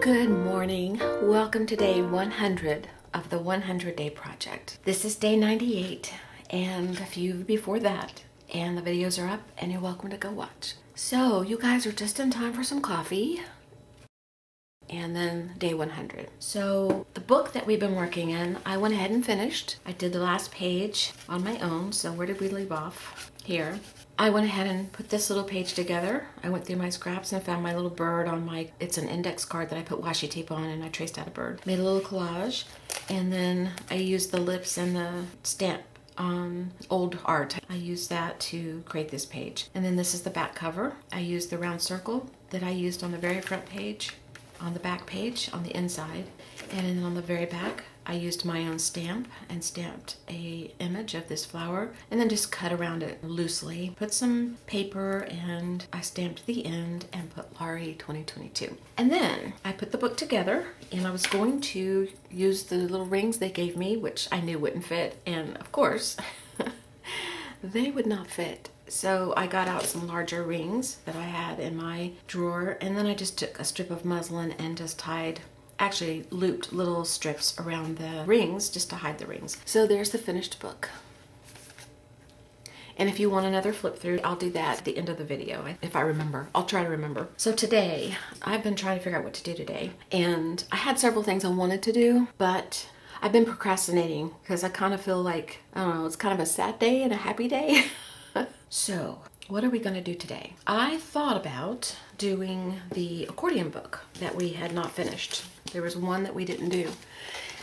Good morning. Welcome to day 100 of the 100 Day Project. This is day 98 and a few before that, and the videos are up and you're welcome to go watch. So you guys are just in time for some coffee and then day 100. So the book that we've been working in, I went ahead and finished. I did the last page on my own. So where did we leave off? Here. I went ahead and put this little page together. I went through my scraps and found my little bird on it's an index card that I put washi tape on, and I traced out a bird. Made a little collage, and then I used the lips and the stamp on old art. I used that to create this page. And then this is the back cover. I used the round circle that I used on the very front page, on the back page, on the inside, and then on the very back I used my own stamp and stamped a image of this flower and then just cut around it loosely. Put some paper and I stamped the end and put Laurie 2022. And then I put the book together and I was going to use the little rings they gave me, which I knew wouldn't fit, and of course they would not fit. So I got out some larger rings that I had in my drawer, and then I just took a strip of muslin and just actually looped little strips around the rings just to hide the rings. So there's the finished book. And if you want another flip through, I'll do that at the end of the video, if I remember. I'll try to remember. So today, I've been trying to figure out what to do today. And I had several things I wanted to do, but I've been procrastinating because I kind of feel like, I don't know, it's kind of a sad day and a happy day. So what are we going to do today? I thought about doing the accordion book that we had not finished. There was one that we didn't do.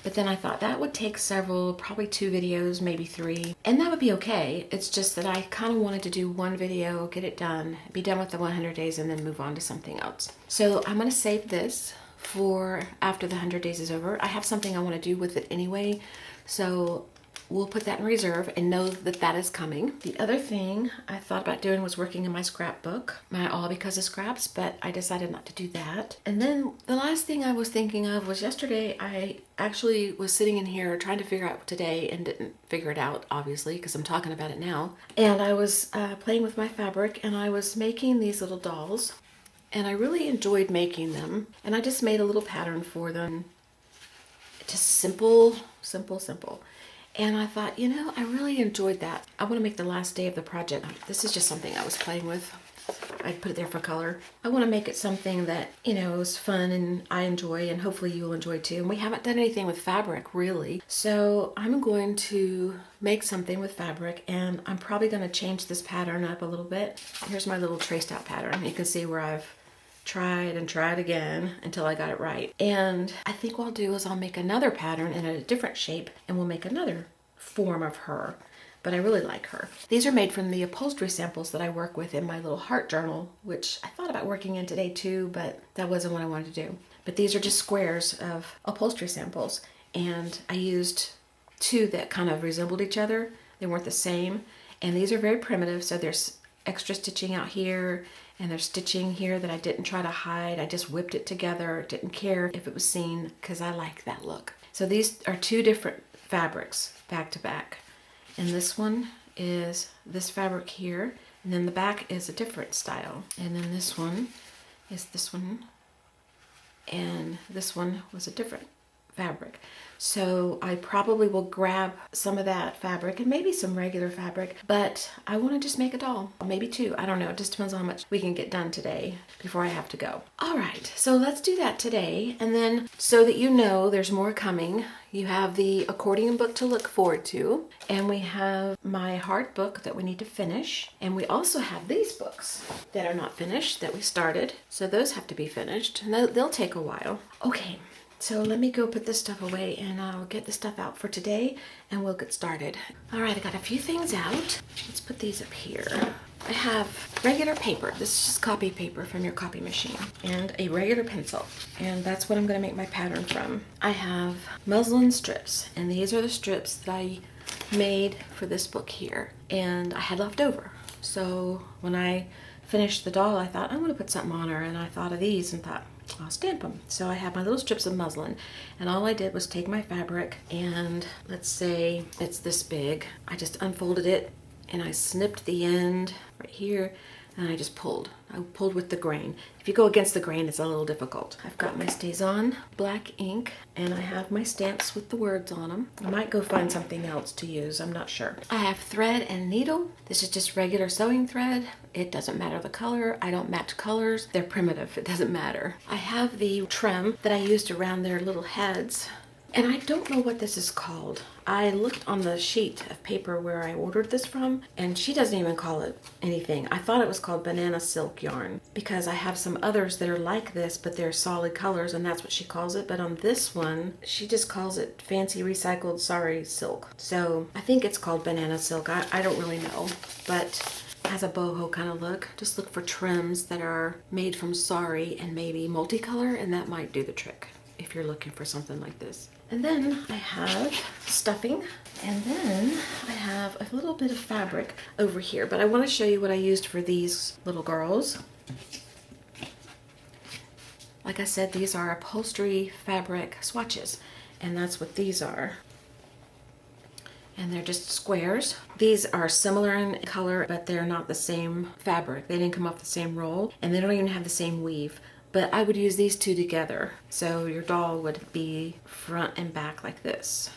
But then I thought that would take several, probably 2 videos, maybe 3. And that would be okay. It's just that I kind of wanted to do one video, get it done, be done with the 100 days, and then move on to something else. So I'm going to save this for after the 100 days is over. I have something I want to do with it anyway. So we'll put that in reserve and know that that is coming. The other thing I thought about doing was working in my scrapbook, my All Because of Scraps, but I decided not to do that. And then the last thing I was thinking of was yesterday I actually was sitting in here trying to figure out today and didn't figure it out, obviously, because I'm talking about it now. And I was playing with my fabric and I was making these little dolls, and I really enjoyed making them. And I just made a little pattern for them. Just simple, simple, simple. And I thought, you know, I really enjoyed that. I want to make the last day of the project. This is just something I was playing with. I put it there for color. I want to make it something that, you know, is fun and I enjoy, and hopefully you'll enjoy too. And we haven't done anything with fabric, really. So I'm going to make something with fabric, and I'm probably going to change this pattern up a little bit. Here's my little traced out pattern. You can see where I've tried and tried again until I got it right. And I think what I'll do is I'll make another pattern in a different shape, and we'll make another form of her. But I really like her. These are made from the upholstery samples that I work with in my little heart journal, which I thought about working in today too, but that wasn't what I wanted to do. But these are just squares of upholstery samples, and I used 2 that kind of resembled each other. They weren't the same, and these are very primitive, so there's extra stitching out here, and there's stitching here that I didn't try to hide. I just whipped it together, didn't care if it was seen, because I like that look. So these are 2 different fabrics back to back, and this one is this fabric here, and then the back is a different style, and then this one is this one, and this one was a different fabric. So I probably will grab some of that fabric and maybe some regular fabric, but I want to just make a doll, maybe 2. I don't know. It just depends on how much we can get done today before I have to go. All right, so let's do that today. And then so that you know there's more coming, you have the accordion book to look forward to, and we have my heart book that we need to finish, and we also have these books that are not finished that we started. So those have to be finished, and they'll take a while. Okay. So let me go put this stuff away, and I'll get the stuff out for today and we'll get started. All right, I got a few things out. Let's put these up here. I have regular paper. This is just copy paper from your copy machine, and a regular pencil. And that's what I'm going to make my pattern from. I have muslin strips, and these are the strips that I made for this book here. And I had left over. So when I finished the doll, I thought, I'm going to put something on her. And I thought of these and thought, I'll stamp them. So I have my little strips of muslin, and all I did was take my fabric, and let's say it's this big. I just unfolded it and I snipped the end right here, and I just pulled. I pulled with the grain. If you go against the grain, it's a little difficult. I've got my StazOn black ink, and I have my stamps with the words on them. I might go find something else to use, I'm not sure. I have thread and needle. This is just regular sewing thread. It doesn't matter the color. I don't match colors. They're primitive, it doesn't matter. I have the trim that I used around their little heads. And I don't know what this is called. I looked on the sheet of paper where I ordered this from, and she doesn't even call it anything. I thought it was called banana silk yarn because I have some others that are like this, but they're solid colors, and that's what she calls it. But on this one, she just calls it fancy recycled sari silk. So I think it's called banana silk. I don't really know, but it has a boho kind of look. Just look for trims that are made from sari and maybe multicolor, and that might do the trick if you're looking for something like this. And then I have stuffing, and then I have a little bit of fabric over here, but I want to show you what I used for these little girls. Like I said, these are upholstery fabric swatches, and that's what these are. And they're just squares. These are similar in color, but they're not the same fabric. They didn't come off the same roll, and they don't even have the same weave. But I would use these two together. So your doll would be front and back like this.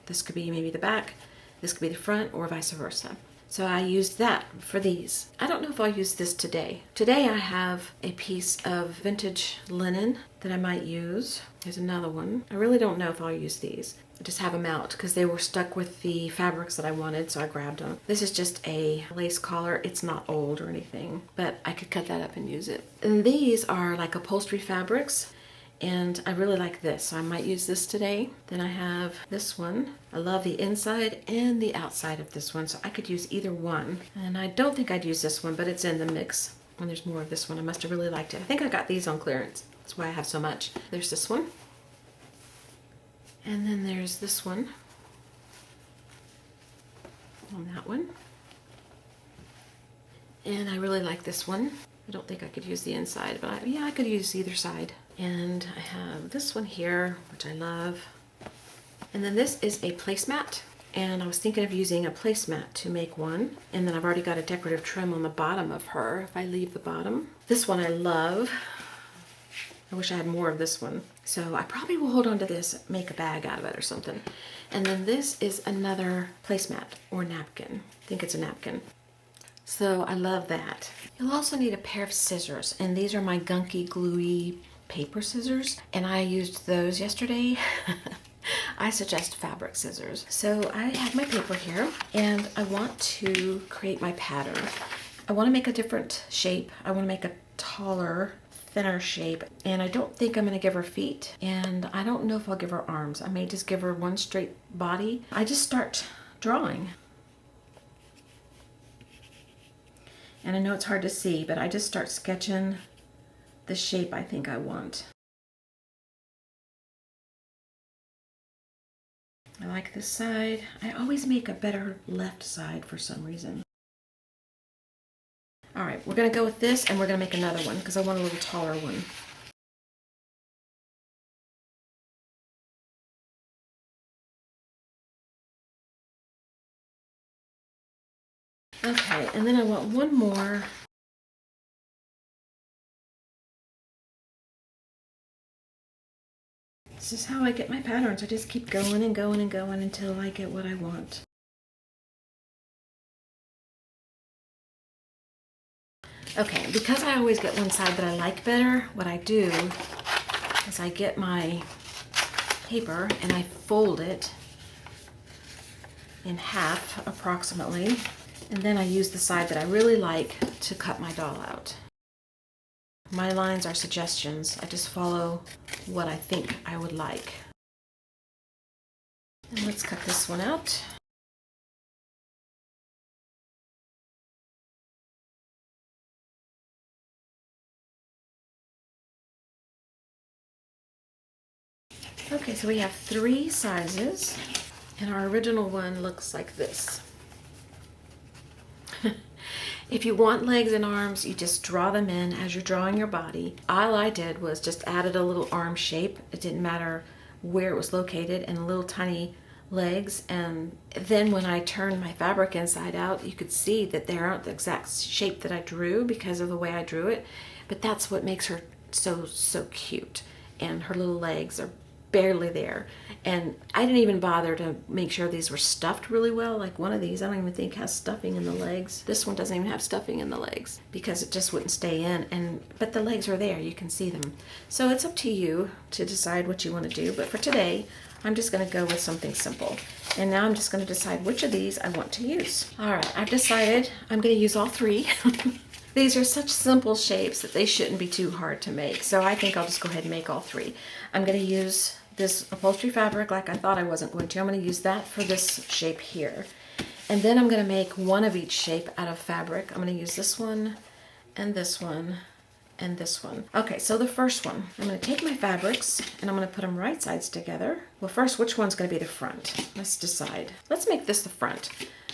This could be maybe the back, this could be the front, or vice versa. So I used that for these. I don't know if I'll use this today. Today I have a piece of vintage linen that I might use. There's another one. I really don't know if I'll use these. I just have them out because they were stuck with the fabrics that I wanted, so I grabbed them. This is just a lace collar. It's not old or anything, but I could cut that up and use it. And these are like upholstery fabrics, and I really like this, so I might use this today. Then I have this one. I love the inside and the outside of this one, so I could use either one. And I don't think I'd use this one, but it's in the mix. And there's more of this one. I must have really liked it. I think I got these on clearance. That's why I have so much. There's this one. And then there's this one on that one. And I really like this one. I don't think I could use the inside, but yeah, I could use either side. And I have this one here, which I love. And then this is a placemat. And I was thinking of using a placemat to make one. And then I've already got a decorative trim on the bottom of her if I leave the bottom. This one I love. I wish I had more of this one. So I probably will hold on to this, make a bag out of it or something. And then this is another placemat or napkin. I think it's a napkin. So I love that. You'll also need a pair of scissors, and these are my gunky, gluey paper scissors, and I used those yesterday. I suggest fabric scissors. So I have my paper here, and I want to create my pattern. I want to make a different shape. I want to make a taller, thinner shape, and I don't think I'm going to give her feet, and I don't know if I'll give her arms. I may just give her one straight body. I just start drawing. And I know it's hard to see, but I just start sketching the shape I think I want. I like this side. I always make a better left side for some reason. All right, we're gonna go with this, and we're gonna make another one because I want a little taller one. Okay, and then I want one more. This is how I get my patterns. I just keep going and going and going until I get what I want. Okay, because I always get one side that I like better, what I do is I get my paper and I fold it in half approximately, and then I use the side that I really like to cut my doll out. My lines are suggestions. I just follow what I think I would like. And let's cut this one out. Okay, so we have 3 sizes, and our original one looks like this. If you want legs and arms, you just draw them in as you're drawing your body. All I did was just added a little arm shape. It didn't matter where it was located, and a little tiny legs, and then when I turned my fabric inside out, you could see that they aren't the exact shape that I drew because of the way I drew it, but that's what makes her so cute. And her little legs are barely there, and I didn't even bother to make sure these were stuffed really well. Like one of these I don't even think has stuffing in the legs. This one doesn't even have stuffing in the legs because it just wouldn't stay in, but the legs are there, you can see them. So it's up to you to decide what you want to do, but for today I'm just going to go with something simple. And now I'm just going to decide which of these I want to use. All right, I've decided I'm going to use all three. These are such simple shapes that they shouldn't be too hard to make. So I think I'll just go ahead and make all three. I'm going to use this upholstery fabric like I thought I wasn't going to. I'm going to use that for this shape here. And then I'm going to make one of each shape out of fabric. I'm going to use this one and this one and this one. Okay, so the first one, I'm going to take my fabrics and I'm going to put them right sides together. Well, first, which one's going to be the front? Let's decide. Let's make this the front.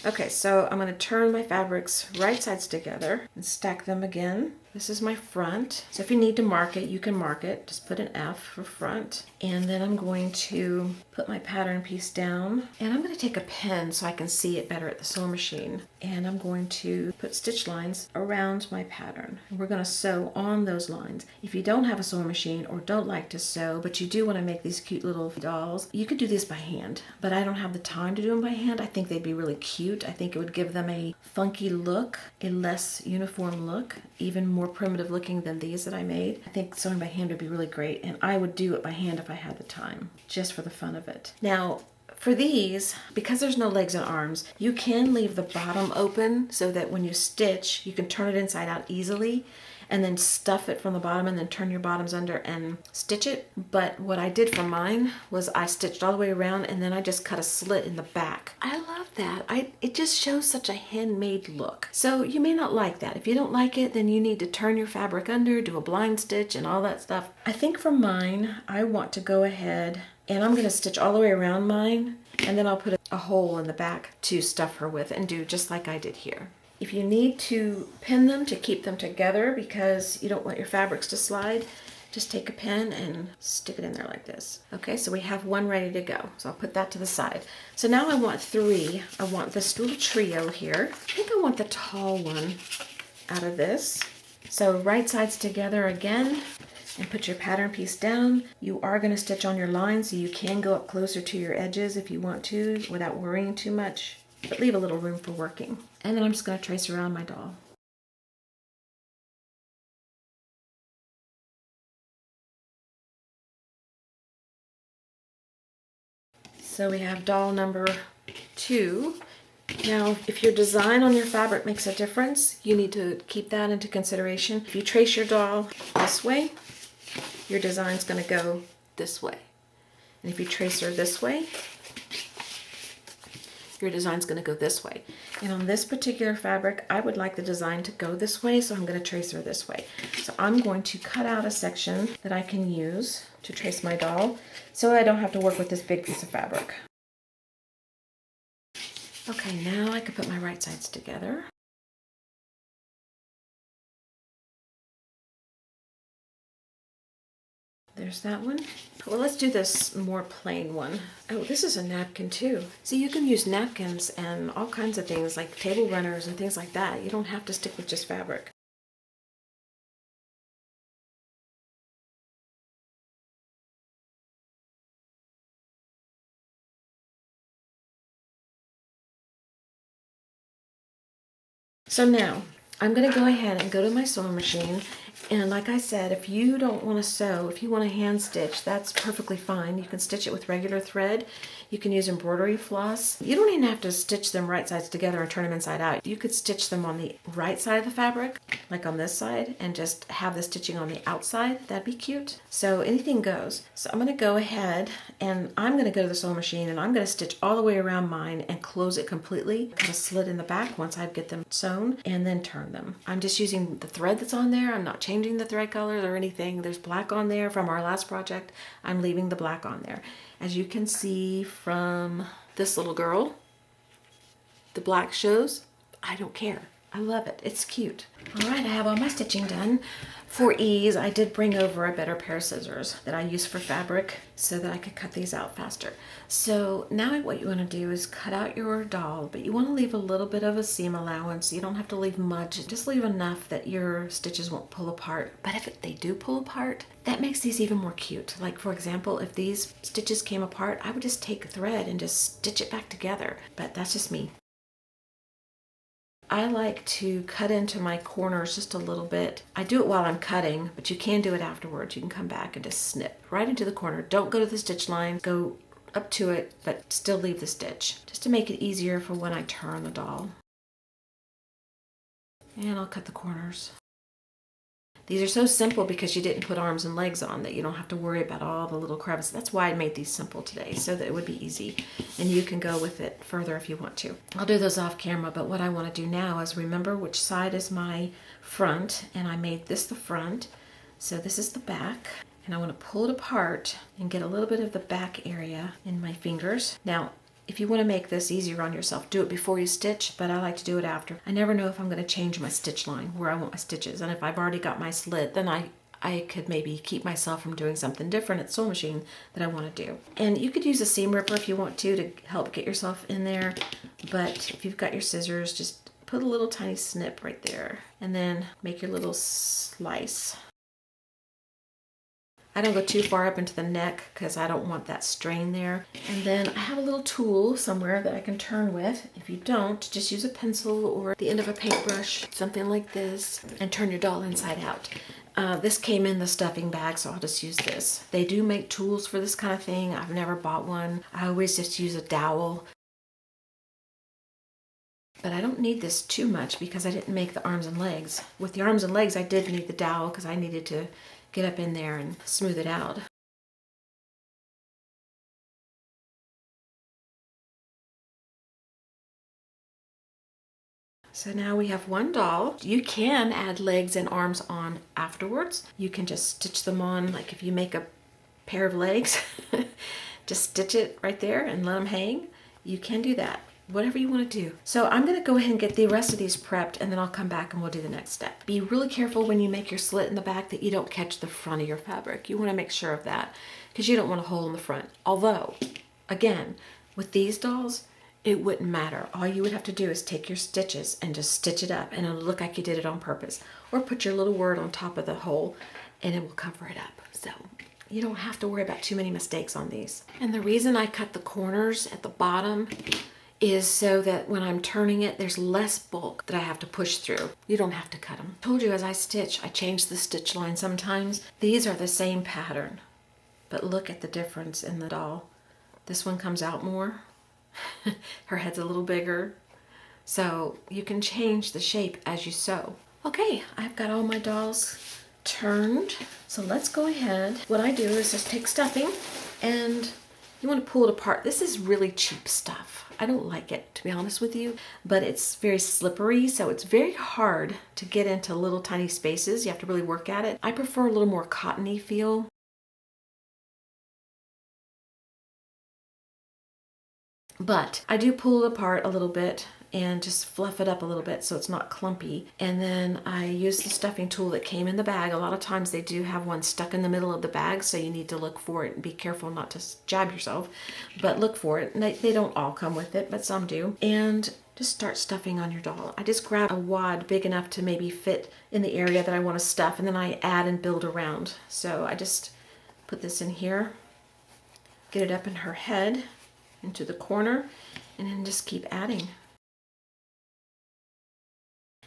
Okay, so I'm going to turn my fabrics right sides together and stack them again. This is my front. So if you need to mark it, you can mark it. Just put an F for front. And then I'm going to put my pattern piece down. And I'm going to take a pen so I can see it better at the sewing machine. And I'm going to put stitch lines around my pattern. And we're going to sew on those lines. If you don't have a sewing machine or don't like to sew, but you do want to make these cute little dolls, you could do this by hand. But I don't have the time to do them by hand. I think they'd be really cute. I think it would give them a funky look, a less uniform look, even more primitive looking than these that I made. I think sewing by hand would be really great, and I would do it by hand if I had the time, just for the fun of it. Now, for these, because there's no legs and arms, you can leave the bottom open so that when you stitch, you can turn it inside out easily and then stuff it from the bottom and then turn your bottoms under and stitch it. But what I did for mine was I stitched all the way around and then I just cut a slit in the back. I love that. It just shows such a handmade look. So you may not like that. If you don't like it, then you need to turn your fabric under, do a blind stitch and all that stuff. I think for mine, I want to go ahead and I'm going to stitch all the way around mine, and then I'll put a hole in the back to stuff her with and do just like I did here. If you need to pin them to keep them together because you don't want your fabrics to slide, just take a pin and stick it in there like this. Okay, so we have one ready to go. So I'll put that to the side. So now I want three. I want this little trio here. I think I want the tall one out of this. So right sides together again. And put your pattern piece down. You are going to stitch on your line, so you can go up closer to your edges if you want to without worrying too much, but leave a little room for working. And then I'm just going to trace around my doll. So we have doll number 2. Now, if your design on your fabric makes a difference, you need to keep that into consideration. If you trace your doll this way, your design's going to go this way. And if you trace her this way, your design's going to go this way. And on this particular fabric, I would like the design to go this way, so I'm going to trace her this way. So I'm going to cut out a section that I can use to trace my doll so I don't have to work with this big piece of fabric. Okay, now I can put my right sides together. There's that one. Well, let's do this more plain one. Oh, this is a napkin too. See, you can use napkins and all kinds of things like table runners and things like that. You don't have to stick with just fabric. So now, I'm going to go ahead and go to my sewing machine, and like I said, if you don't want to sew, if you want to hand stitch, that's perfectly fine. You can stitch it with regular thread. You can use embroidery floss. You don't even have to stitch them right sides together and turn them inside out. You could stitch them on the right side of the fabric, like on this side, and just have the stitching on the outside. That'd be cute. So anything goes. So I'm going to go ahead and I'm going to go to the sewing machine and I'm going to stitch all the way around mine and close it completely. Cut a slit in the back once I get them sewn and then turn them. I'm just using the thread that's on there. I'm not changing the thread colors or anything. There's black on there from our last project. I'm leaving the black on there. As you can see from this little girl, the black shows. I don't care. I love it. It's cute. All right, I have all my stitching done. For ease, I did bring over a better pair of scissors that I use for fabric so that I could cut these out faster. So now what you want to do is cut out your doll, but you want to leave a little bit of a seam allowance. You don't have to leave much. Just leave enough that your stitches won't pull apart. But if they do pull apart, that makes these even more cute. Like, for example, if these stitches came apart, I would just take a thread and just stitch it back together. But that's just me. I like to cut into my corners just a little bit. I do it while I'm cutting, but you can do it afterwards. You can come back and just snip right into the corner. Don't go to the stitch line, go up to it, but still leave the stitch, just to make it easier for when I turn the doll. And I'll cut the corners. These are so simple because you didn't put arms and legs on that you don't have to worry about all the little crevices. That's why I made these simple today, so that it would be easy. And you can go with it further if you want to. I'll do those off camera, but what I want to do now is remember which side is my front, and I made this the front. So this is the back, and I want to pull it apart and get a little bit of the back area in my fingers. Now, if you want to make this easier on yourself, do it before you stitch, but I like to do it after. I never know if I'm going to change my stitch line, where I want my stitches. And if I've already got my slit, then I could maybe keep myself from doing something different at sewing machine that I want to do. And you could use a seam ripper if you want to help get yourself in there. But if you've got your scissors, just put a little tiny snip right there. And then make your little slice. I don't go too far up into the neck because I don't want that strain there. And then I have a little tool somewhere that I can turn with. If you don't, just use a pencil or the end of a paintbrush, something like this, and turn your doll inside out. This came in the stuffing bag, so I'll just use this. They do make tools for this kind of thing. I've never bought one. I always just use a dowel. But I don't need this too much because I didn't make the arms and legs. With the arms and legs, I did need the dowel because I needed to get up in there and smooth it out. So now we have one doll. You can add legs and arms on afterwards. You can just stitch them on, like if you make a pair of legs, just stitch it right there and let them hang. You can do that. Whatever you want to do. So I'm going to go ahead and get the rest of these prepped, and then I'll come back and we'll do the next step. Be really careful when you make your slit in the back that you don't catch the front of your fabric. You want to make sure of that because you don't want a hole in the front. Although, again, with these dolls, it wouldn't matter. All you would have to do is take your stitches and just stitch it up, and it'll look like you did it on purpose. Or put your little word on top of the hole and it will cover it up. So you don't have to worry about too many mistakes on these. And the reason I cut the corners at the bottom is so that when I'm turning it, there's less bulk that I have to push through. You don't have to cut them. I told you as I stitch, I change the stitch line sometimes. These are the same pattern, but look at the difference in the doll. This one comes out more. Her head's a little bigger. So you can change the shape as you sew. Okay, I've got all my dolls turned. So let's go ahead. What I do is just take stuffing and you want to pull it apart. This is really cheap stuff. I don't like it, to be honest with you, but it's very slippery, so it's very hard to get into little tiny spaces. You have to really work at it. I prefer a little more cottony feel. But I do pull it apart a little bit and just fluff it up a little bit so it's not clumpy. And then I use the stuffing tool that came in the bag. A lot of times they do have one stuck in the middle of the bag, so you need to look for it and be careful not to jab yourself, but look for it. And they don't all come with it, but some do. And just start stuffing on your doll. I just grab a wad big enough to maybe fit in the area that I want to stuff, and then I add and build around. So I just put this in here, get it up in her head, into the corner, and then just keep adding.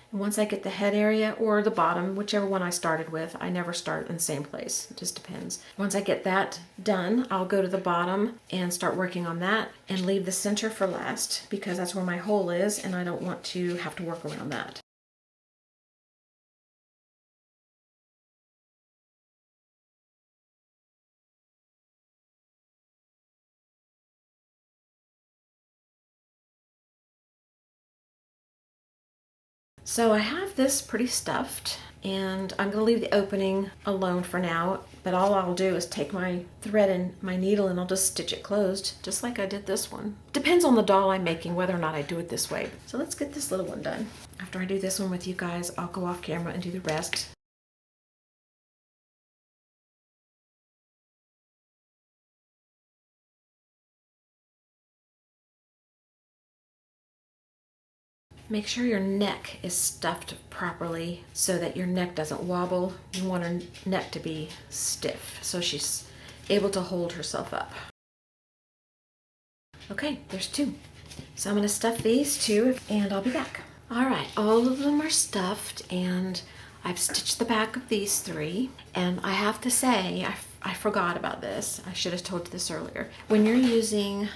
And once I get the head area or the bottom, whichever one I started with, I never start in the same place. It just depends. Once I get that done, I'll go to the bottom and start working on that and leave the center for last because that's where my hole is and I don't want to have to work around that. So I have this pretty stuffed, And I'm going to leave the opening alone for now, but all I'll do is take my thread and my needle and I'll just stitch it closed, just like I did this one. Depends on the doll I'm making whether or not I do it this way. So let's get this little one done. After I do this one with you guys, I'll go off camera and do the rest. Make sure your neck is stuffed properly so that your neck doesn't wobble. You want her neck to be stiff so she's able to hold herself up. Okay, there's 2. So I'm going to stuff these 2 and I'll be back. All right, all of them are stuffed and I've stitched the back of these 3. And I have to say, I forgot about this. I should have told you this earlier. When you're using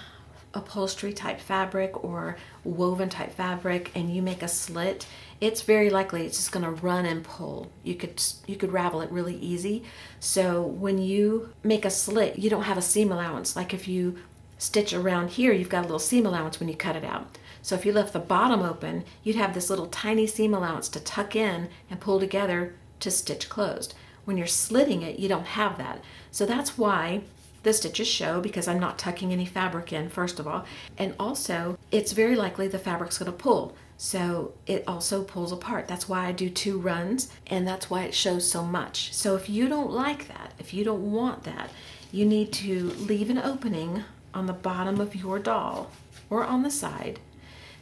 upholstery type fabric or woven type fabric and you make a slit, it's very likely it's just going to run and pull. You could ravel it really easy. So when you make a slit, you don't have a seam allowance. Like if you stitch around here, you've got a little seam allowance when you cut it out. So if you left the bottom open, you'd have this little tiny seam allowance to tuck in and pull together to stitch closed. When you're slitting it, you don't have that. So that's why the stitches show, because I'm not tucking any fabric in, first of all. And also, it's very likely the fabric's going to pull. So it also pulls apart. That's why I do 2 runs, and that's why it shows so much. So if you don't like that, if you don't want that, you need to leave an opening on the bottom of your doll or on the side.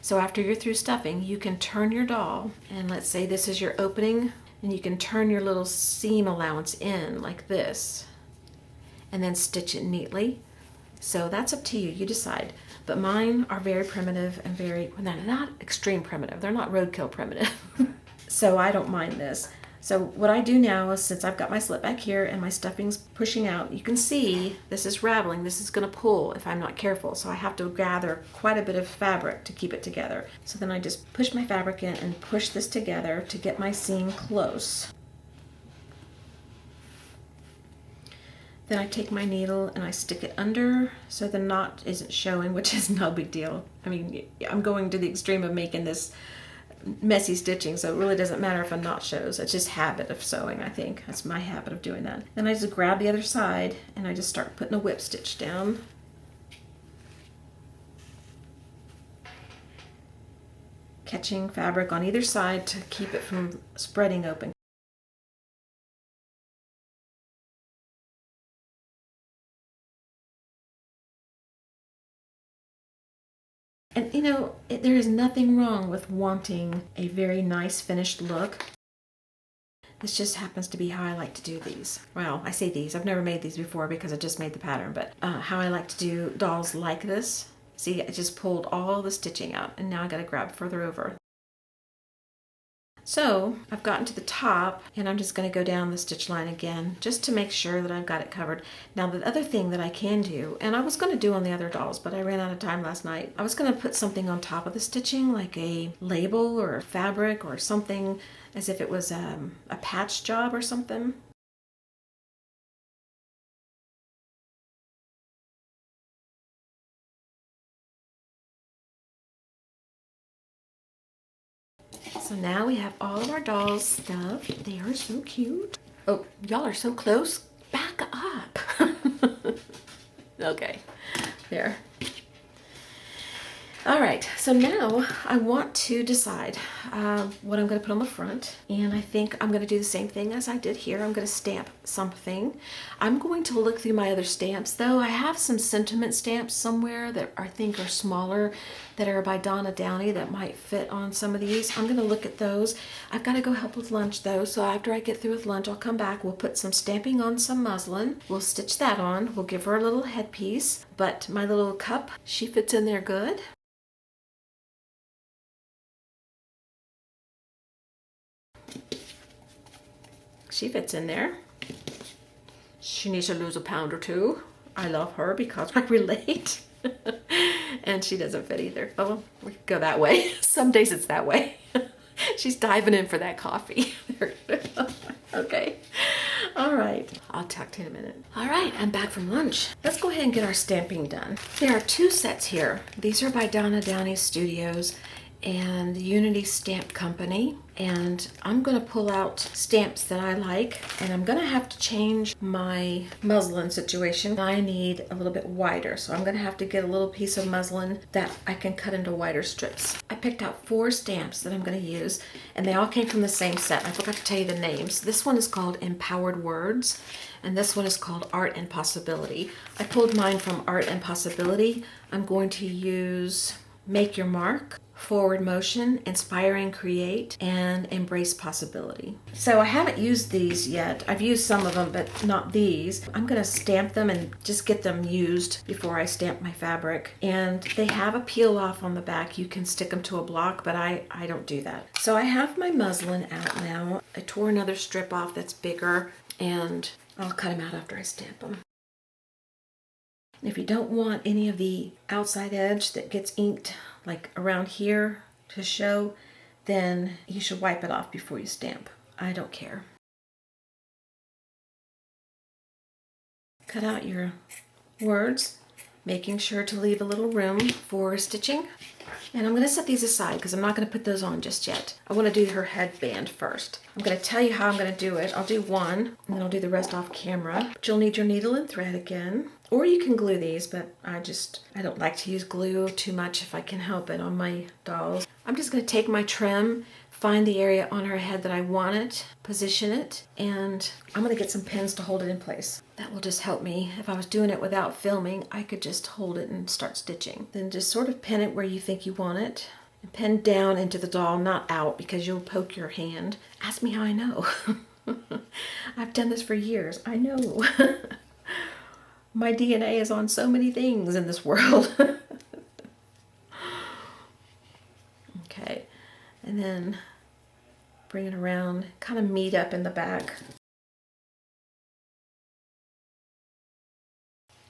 So after you're through stuffing, you can turn your doll, and let's say this is your opening, and you can turn your little seam allowance in like this, and then stitch it neatly. So that's up to you, you decide. But mine are very primitive and very, well, not extreme primitive, they're not roadkill primitive. So I don't mind this. So what I do now is, since I've got my slit back here and my stuffing's pushing out, you can see this is raveling, this is gonna pull if I'm not careful. So I have to gather quite a bit of fabric to keep it together. So then I just push my fabric in and push this together to get my seam close. Then I take my needle and I stick it under so the knot isn't showing, which is no big deal. I mean, I'm going to the extreme of making this messy stitching, so it really doesn't matter if a knot shows. It's just habit of sewing, I think. That's my habit of doing that. Then I just grab the other side and I just start putting a whip stitch down. Catching fabric on either side to keep it from spreading open. And you know, there is nothing wrong with wanting a very nice finished look. This just happens to be how I like to do these. Well, I say these, I've never made these before because I just made the pattern, but how I like to do dolls like this. See, I just pulled all the stitching out and now I gotta grab further over. So I've gotten to the top and I'm just going to go down the stitch line again just to make sure that I've got it covered. Now the other thing that I can do, and I was going to do on the other dolls, but I ran out of time last night. I was going to put something on top of the stitching, like a label or fabric or something, as if it was a patch job or something. So now we have all of our dolls stuffed. They are so cute. Oh, y'all are so close. Back up. Okay, there. All right, so now I want to decide what I'm going to put on the front, and I think I'm going to do the same thing as I did here. I'm going to stamp something. I'm going to look through my other stamps, though. I have some sentiment stamps somewhere that I think are smaller, that are by Donna Downey, that might fit on some of these. I'm going to look at those. I've got to go help with lunch, though, so after I get through with lunch, I'll come back. We'll put some stamping on some muslin. We'll stitch that on. We'll give her a little headpiece, but my little cup, she fits in there good. She fits in there. She needs to lose a pound or two. I love her because I relate. And she doesn't fit either. Oh, we go that way. Some days it's that way. She's diving in for that coffee. Okay. All right. I'll talk to you in a minute. All right, I'm back from lunch. Let's go ahead and get our stamping done. There are two sets here. These are by Donna Downey Studios. and the Unity Stamp Company. And I'm going to pull out stamps that I like, and I'm going to have to change my muslin situation. I need a little bit wider, so I'm going to have to get a little piece of muslin that I can cut into wider strips. I picked out 4 stamps that I'm going to use, and they all came from the same set. I forgot to tell you the names. This one is called Empowered Words, and this one is called Art and Possibility. I pulled mine from Art and Possibility. I'm going to use Make Your Mark, Forward Motion, Inspiring Create, and Embrace Possibility. So I haven't used these yet. I've used some of them, but not these. I'm going to stamp them and just get them used before I stamp my fabric. And they have a peel off on the back. You can stick them to a block, but I don't do that. So I have my muslin out now. I tore another strip off that's bigger, and I'll cut them out after I stamp them. And if you don't want any of the outside edge that gets inked like around here to show, then you should wipe it off before you stamp. I don't care. Cut out your words, making sure to leave a little room for stitching. And I'm going to set these aside because I'm not going to put those on just yet. I want to do her headband first. I'm going to tell you how I'm going to do it. I'll do one, and then I'll do the rest off camera. But you'll need your needle and thread again. Or you can glue these, but I don't like to use glue too much if I can help it on my dolls. I'm just going to take my trim, find the area on her head that I want it, position it, and I'm going to get some pins to hold it in place. That will just help me. If I was doing it without filming, I could just hold it and start stitching. Then just sort of pin it where you think you want it. And pin down into the doll, not out, because you'll poke your hand. Ask me how I know. I've done this for years. I know. My DNA is on so many things in this world. Okay, and then bring it around, kind of meet up in the back.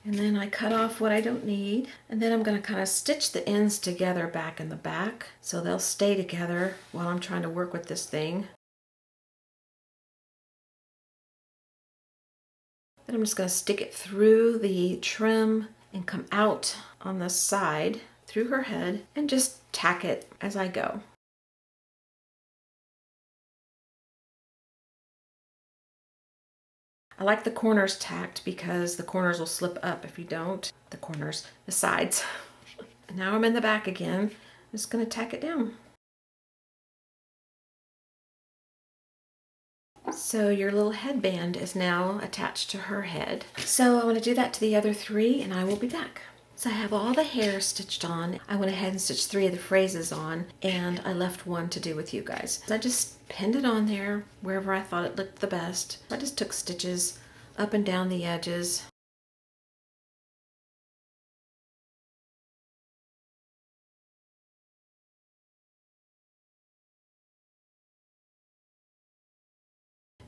And then I cut off what I don't need. And then I'm going to kind of stitch the ends together back in the back, so they'll stay together while I'm trying to work with this thing. Then I'm just going to stick it through the trim and come out on the side through her head and just tack it as I go. I like the corners tacked because the corners will slip up if you don't. The sides. Now I'm in the back again. I'm just going to tack it down. So your little headband is now attached to her head. So I want to do that to the other 3, and I will be back. So I have all the hair stitched on. I went ahead and stitched 3 of the phrases on, and I left 1 to do with you guys. So I just pinned it on there wherever I thought it looked the best. I just took stitches up and down the edges.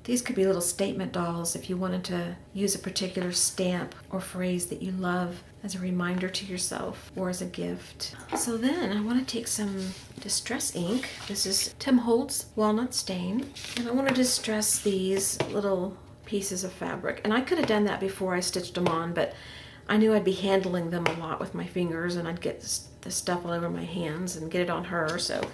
These could be little statement dolls if you wanted to use a particular stamp or phrase that you love as a reminder to yourself or as a gift. So then I want to take some distress ink. This is Tim Holtz Walnut Stain. And I want to distress these little pieces of fabric. And I could have done that before I stitched them on, but I knew I'd be handling them a lot with my fingers and I'd get the stuff all over my hands and get it on her. So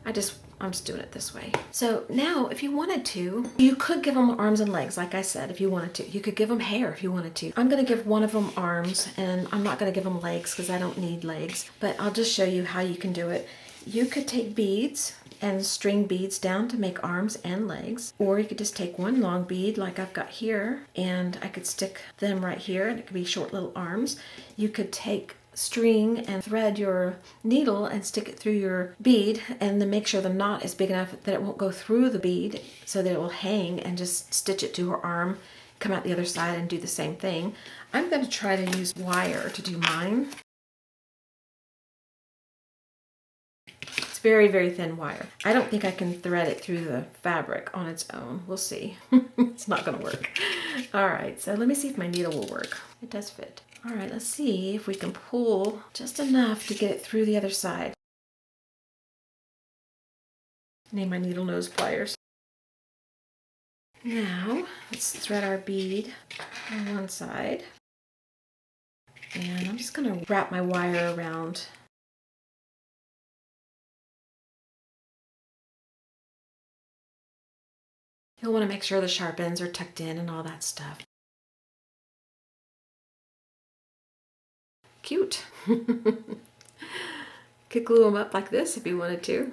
I'm just doing it this way. So now, if you wanted to, you could give them arms and legs, like I said, if you wanted to. You could give them hair if you wanted to. I'm going to give one of them arms, and I'm not going to give them legs because I don't need legs, but I'll just show you how you can do it. You could take beads and string beads down to make arms and legs, or you could just take one long bead like I've got here, and I could stick them right here, and it could be short little arms. You could take string and thread your needle and stick it through your bead, and then make sure the knot is big enough that it won't go through the bead so that it will hang, and just stitch it to her arm, come out the other side and do the same thing. I'm going to try to use wire to do mine. It's very, very thin wire. I don't think I can thread it through the fabric on its own. We'll see. It's not going to work. All right, so let me see if my needle will work. It does fit. All right, let's see if we can pull just enough to get it through the other side. I need my needle nose pliers. Now, let's thread our bead on one side. And I'm just going to wrap my wire around You'll want to make sure the sharp ends are tucked in and all that stuff. Cute. Could glue them up like this if you wanted to.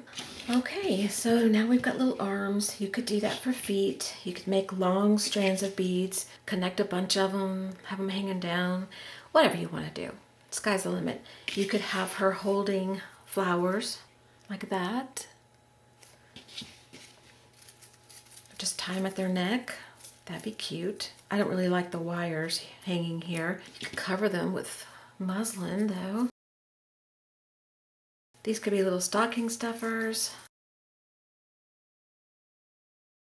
Okay, so now we've got little arms. You could do that for feet. You could make long strands of beads, connect a bunch of them, have them hanging down, whatever you want to do. Sky's the limit. You could have her holding flowers like that. Just tie them at their neck. That'd be cute. I don't really like the wires hanging here. You could cover them with muslin though. These could be little stocking stuffers.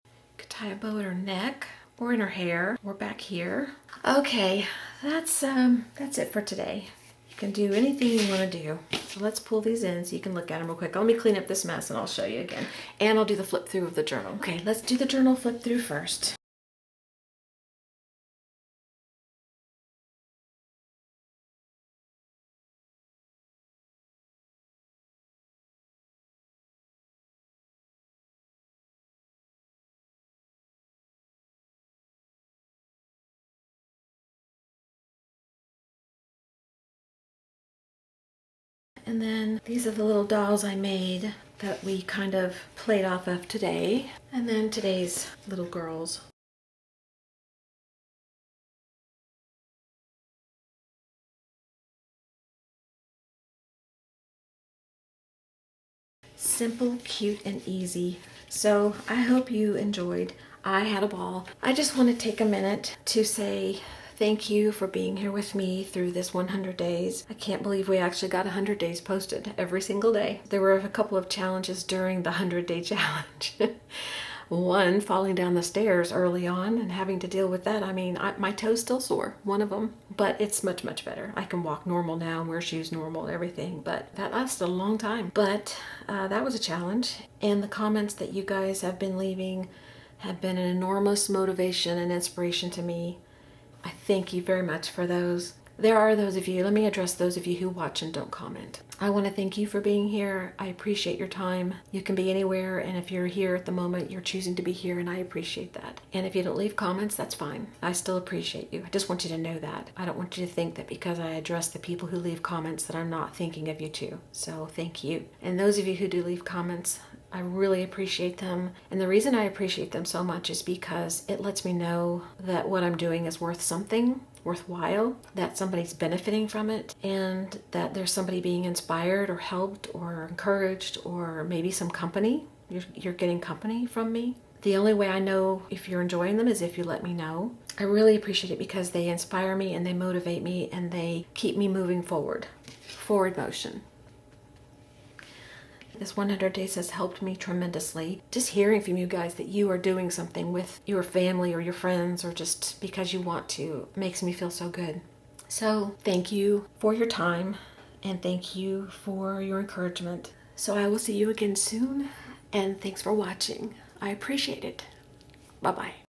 You could tie a bow at her neck or in her hair or back here. Okay, that's it for today. You can do anything you want to do. So let's pull these in so you can look at them real quick. Let me clean up this mess and I'll show you again. And I'll do the flip through of the journal. Okay, let's do the journal flip through first. And then these are the little dolls I made that we kind of played off of today. And then today's little girls. Simple, cute, and easy. So I hope you enjoyed. I had a ball. I just want to take a minute to say thank you for being here with me through this 100 days. I can't believe we actually got 100 days posted every single day. There were a couple of challenges during the 100-day challenge. One, falling down the stairs early on and having to deal with that. I mean, my toes still sore, one of them, but it's much, much better. I can walk normal now and wear shoes normal and everything, but that lasted a long time. But that was a challenge. And the comments that you guys have been leaving have been an enormous motivation and inspiration to me. I thank you very much for those. There are those of you, let me address those of you who watch and don't comment. I want to thank you for being here. I appreciate your time. You can be anywhere, and if you're here at the moment, you're choosing to be here, and I appreciate that. And if you don't leave comments, that's fine. I still appreciate you. I just want you to know that. I don't want you to think that because I address the people who leave comments that I'm not thinking of you too. So thank you. And those of you who do leave comments, I really appreciate them. And the reason I appreciate them so much is because it lets me know that what I'm doing is worth something, worthwhile, that somebody's benefiting from it, and that there's somebody being inspired or helped or encouraged, or maybe some company. You're getting company from me. The only way I know if you're enjoying them is if you let me know. I really appreciate it because they inspire me and they motivate me and they keep me moving forward. Forward motion. This 100 days has helped me tremendously. Just hearing from you guys that you are doing something with your family or your friends or just because you want to makes me feel so good. So thank you for your time and thank you for your encouragement. So I will see you again soon, and thanks for watching. I appreciate it. Bye-bye.